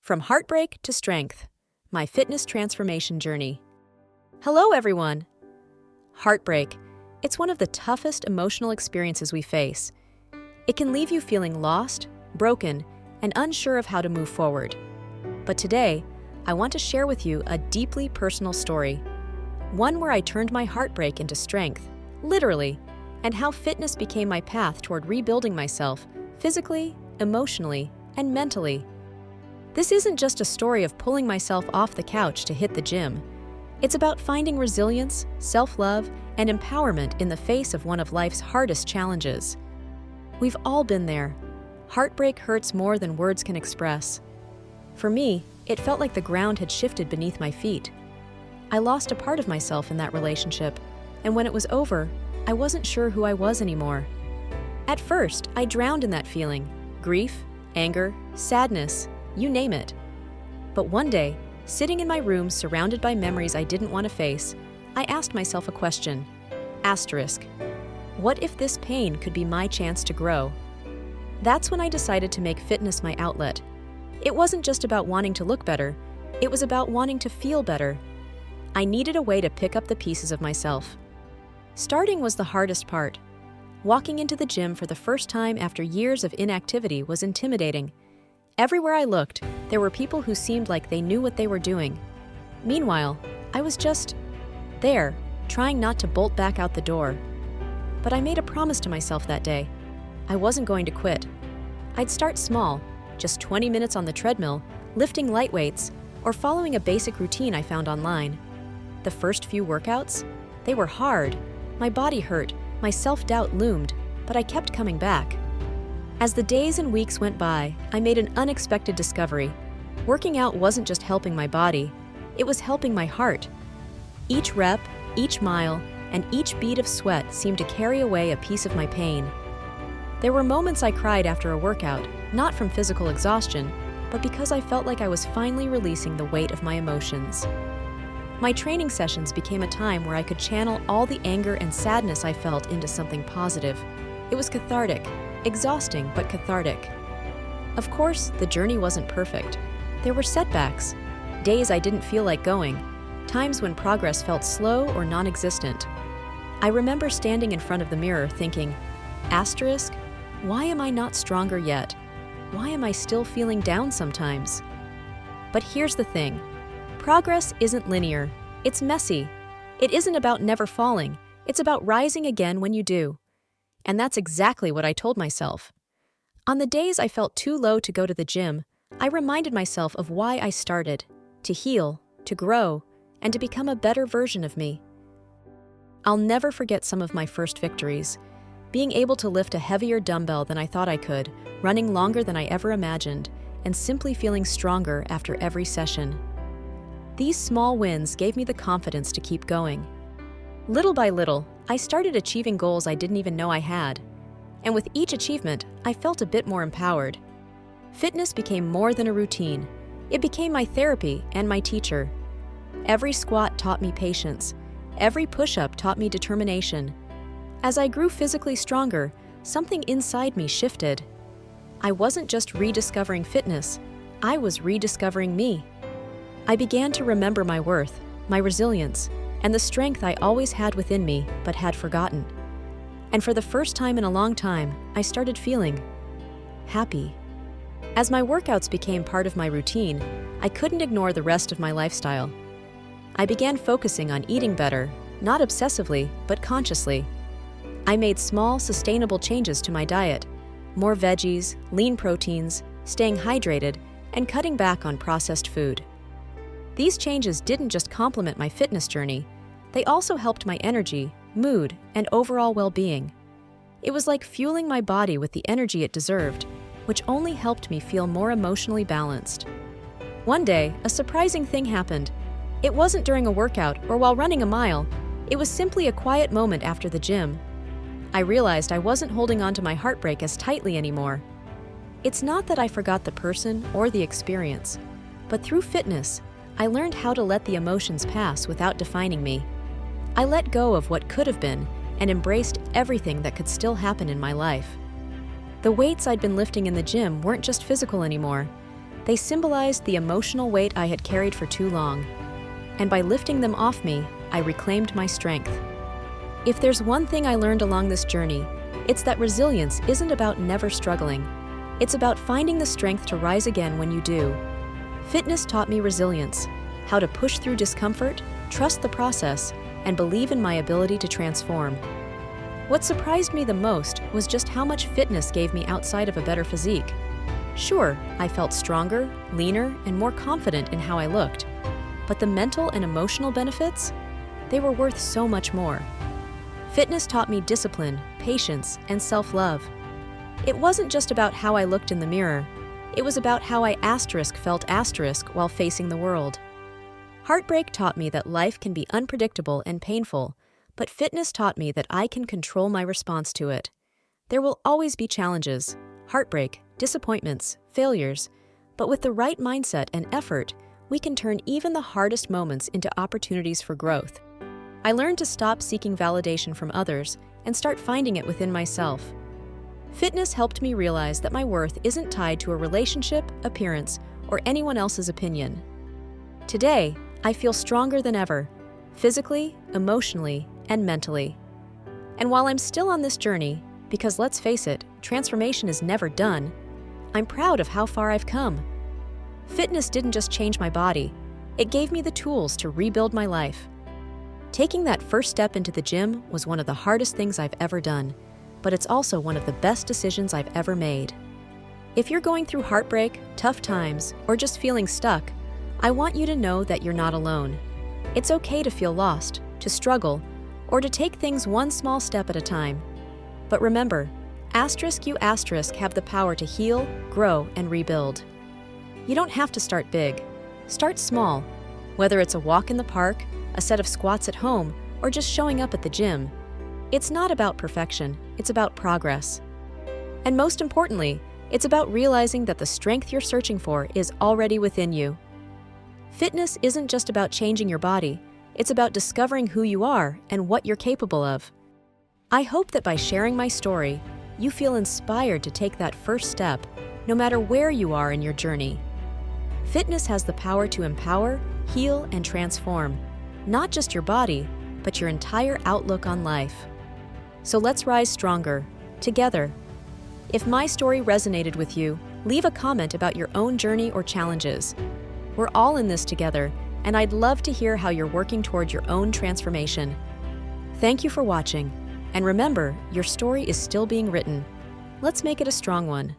From heartbreak to strength, my fitness transformation journey. Hello, everyone. Heartbreak. It's one of the toughest emotional experiences we face. It can leave you feeling lost, broken, and unsure of how to move forward. But today, I want to share with you a deeply personal story. One where I turned my heartbreak into strength, literally, and how fitness became my path toward rebuilding myself physically, emotionally, and mentally. This isn't just a story of pulling myself off the couch to hit the gym. It's about finding resilience, self-love, and empowerment in the face of one of life's hardest challenges. We've all been there. Heartbreak hurts more than words can express. For me, it felt like the ground had shifted beneath my feet. I lost a part of myself in that relationship, and when it was over, I wasn't sure who I was anymore. At first, I drowned in that feeling: grief, anger, sadness, you name it. But one day, sitting in my room surrounded by memories I didn't want to face, I asked myself a question. Asterisk. What if this pain could be my chance to grow? That's when I decided to make fitness my outlet. It wasn't just about wanting to look better, it was about wanting to feel better. I needed a way to pick up the pieces of myself. Starting was the hardest part. Walking into the gym for the first time after years of inactivity was intimidating. Everywhere I looked, there were people who seemed like they knew what they were doing. Meanwhile, I was just there, trying not to bolt back out the door. But I made a promise to myself that day. I wasn't going to quit. I'd start small, just 20 minutes on the treadmill, lifting light weights, or following a basic routine I found online. The first few workouts, they were hard. My body hurt, my self-doubt loomed, but I kept coming back. As the days and weeks went by, I made an unexpected discovery. Working out wasn't just helping my body, it was helping my heart. Each rep, each mile, and each bead of sweat seemed to carry away a piece of my pain. There were moments I cried after a workout, not from physical exhaustion, but because I felt like I was finally releasing the weight of my emotions. My training sessions became a time where I could channel all the anger and sadness I felt into something positive. It was cathartic, exhausting but cathartic. Of course, the journey wasn't perfect. There were setbacks, days I didn't feel like going, times when progress felt slow or non-existent. I remember standing in front of the mirror thinking, asterisk, why am I not stronger yet? Why am I still feeling down sometimes? But here's the thing. Progress isn't linear. It's messy. It isn't about never falling. It's about rising again when you do. And that's exactly what I told myself. On the days I felt too low to go to the gym, I reminded myself of why I started: to heal, to grow, and to become a better version of me. I'll never forget some of my first victories. Being able to lift a heavier dumbbell than I thought I could, running longer than I ever imagined, and simply feeling stronger after every session. These small wins gave me the confidence to keep going. Little by little, I started achieving goals I didn't even know I had. And with each achievement, I felt a bit more empowered. Fitness became more than a routine. It became my therapy and my teacher. Every squat taught me patience. Every push-up taught me determination. As I grew physically stronger, something inside me shifted. I wasn't just rediscovering fitness, I was rediscovering me. I began to remember my worth, my resilience, and the strength I always had within me but had forgotten. And for the first time in a long time, I started feeling happy. As my workouts became part of my routine, I couldn't ignore the rest of my lifestyle. I began focusing on eating better, not obsessively, but consciously. I made small, sustainable changes to my diet: more veggies, lean proteins, staying hydrated, and cutting back on processed food. These changes didn't just complement my fitness journey, they also helped my energy, mood, and overall well-being. It was like fueling my body with the energy it deserved, which only helped me feel more emotionally balanced. One day, a surprising thing happened. It wasn't during a workout or while running a mile, it was simply a quiet moment after the gym. I realized I wasn't holding on to my heartbreak as tightly anymore. It's not that I forgot the person or the experience, but through fitness, I learned how to let the emotions pass without defining me. I let go of what could have been and embraced everything that could still happen in my life. The weights I'd been lifting in the gym weren't just physical anymore. They symbolized the emotional weight I had carried for too long. And by lifting them off me, I reclaimed my strength. If there's one thing I learned along this journey, it's that resilience isn't about never struggling. It's about finding the strength to rise again when you do. Fitness taught me resilience, how to push through discomfort, trust the process, and believe in my ability to transform. What surprised me the most was just how much fitness gave me outside of a better physique. Sure, I felt stronger, leaner, and more confident in how I looked. But the mental and emotional benefits? They were worth so much more. Fitness taught me discipline, patience, and self-love. It wasn't just about how I looked in the mirror. It was about how I felt while facing the world. Heartbreak taught me that life can be unpredictable and painful, but fitness taught me that I can control my response to it. There will always be challenges, heartbreak, disappointments, failures, but with the right mindset and effort, we can turn even the hardest moments into opportunities for growth. I learned to stop seeking validation from others and start finding it within myself. Fitness helped me realize that my worth isn't tied to a relationship, appearance, or anyone else's opinion. Today, I feel stronger than ever, physically, emotionally, and mentally. And while I'm still on this journey, because let's face it, transformation is never done, I'm proud of how far I've come. Fitness didn't just change my body, it gave me the tools to rebuild my life. Taking that first step into the gym was one of the hardest things I've ever done, but it's also one of the best decisions I've ever made. If you're going through heartbreak, tough times, or just feeling stuck, I want you to know that you're not alone. It's okay to feel lost, to struggle, or to take things one small step at a time. But remember, you have the power to heal, grow, and rebuild. You don't have to start big. Start small. Whether it's a walk in the park, a set of squats at home, or just showing up at the gym. It's not about perfection, it's about progress. And most importantly, it's about realizing that the strength you're searching for is already within you. Fitness isn't just about changing your body, it's about discovering who you are and what you're capable of. I hope that by sharing my story, you feel inspired to take that first step, no matter where you are in your journey. Fitness has the power to empower, heal, and transform, not just your body, but your entire outlook on life. So let's rise stronger, together. If my story resonated with you, leave a comment about your own journey or challenges. We're all in this together, and I'd love to hear how you're working toward your own transformation. Thank you for watching, and remember, your story is still being written. Let's make it a strong one.